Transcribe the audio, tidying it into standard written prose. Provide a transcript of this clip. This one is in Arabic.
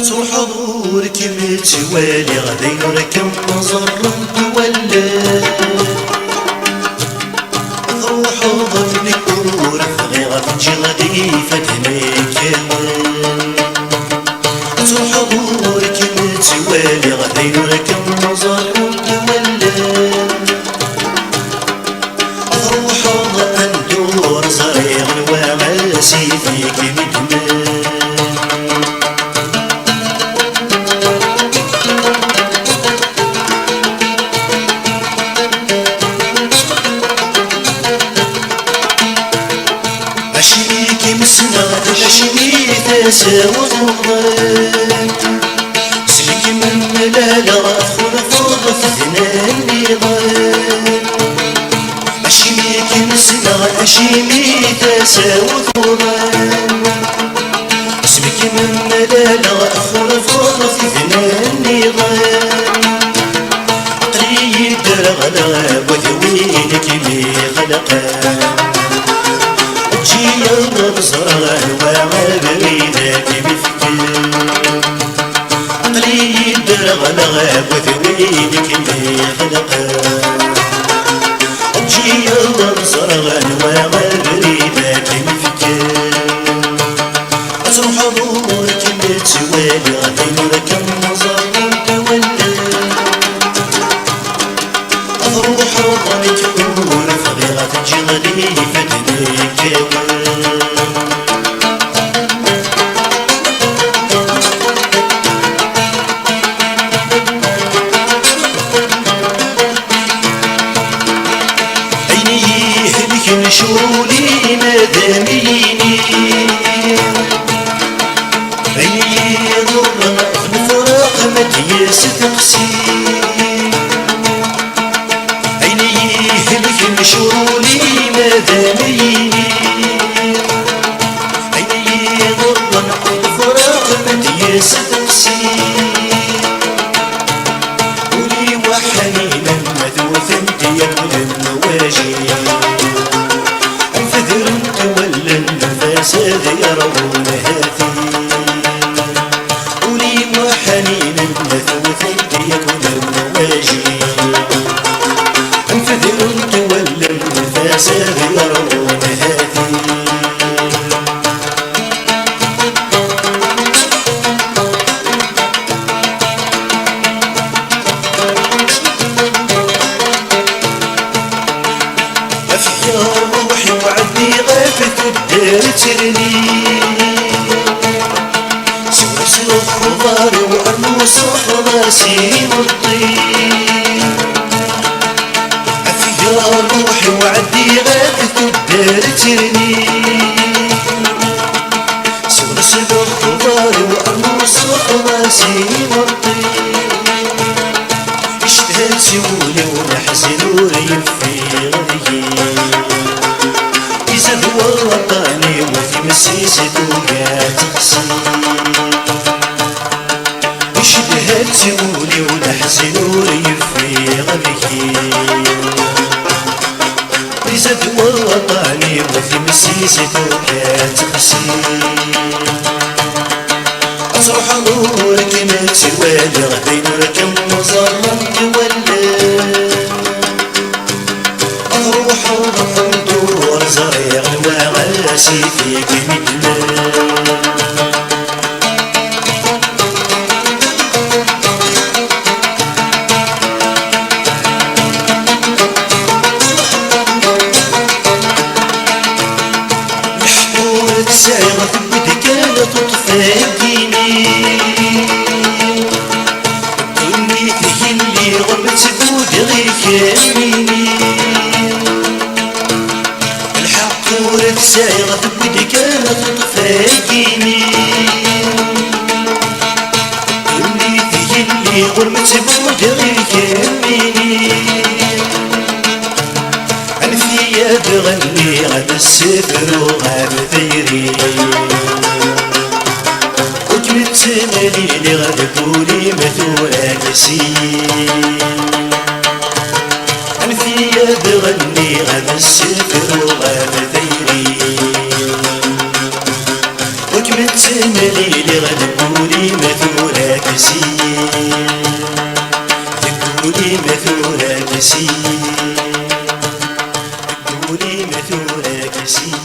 حضورك متوالي غادي نركب نظر ولا روح ظنك ورفغي غتجي غادي فاتنيك حضورك متوالي غادي نركب نظر ولا روح ندور زريغ وماسي فيك مدمن تساوى ضغط سلك من ملالا أدخل فوضى ثنان نظام أشميك نسمع أشمي تساوى ضغط سلك من ملالا أدخل فوضى ثنان نظام قريب درغلا وذوينك مي غلقا جي النظرة وعبريدك بفكر قريب درغلغ وذوينك اللي خلقا جي النظرة وعبريدك بفكر أتروح حضورك متوالي غادي نركب نظر ولا أروح ظنك ورفغي غتجي غادي فاتنيك شولي مداميني عيني ضرنا الفراق ما تياس تقسيم عيني هلك شولي مداميني عيني ضرنا الفراق ما تياس تقسيم ولي وحنينا مذوث انت يا ابن النواجي سيدي يرون هاتي ولي وحنين مثوثيك يكون النواجي انفذر تولى الفساد يرون هاتي أفيار روحي وعدي غافت الدار ترني سوس الخضار وأرموس راسي والطين أفيار روحي وعدي غافت الدار ترني سوس الخضار وأرموس راسي والطين اشتهت سولي ونحزن وريفي غيي إذا هو وطني وفي مسيسته قاعد تقسي اشتهت سولي ونحزن وريفي غيي إذا هو وطني وفي مسيسته قاعد تقسي أصرح نورك ما تسوالي غادي نركب مظلم ولا أروح ندور زريغ وغاسي فيك مدمن محمود سايغة بدك أنا تطفاكيني دنيتي اللي غربت بودغي كاميني الحق ورد سايغة بدك أنا تطفاكيني دنيتي اللي غربت بودغي كاميني أنفيا بغني غدا السفر وغاب ثيري وكملت مليلي غدا كولي مثورا نسيم أنفيا بغني غدا السفر وغاب ثيري وكملت مليلي غدقولي مثورة كسير ذكولي مثورة كسير ذكولي مثورة كسير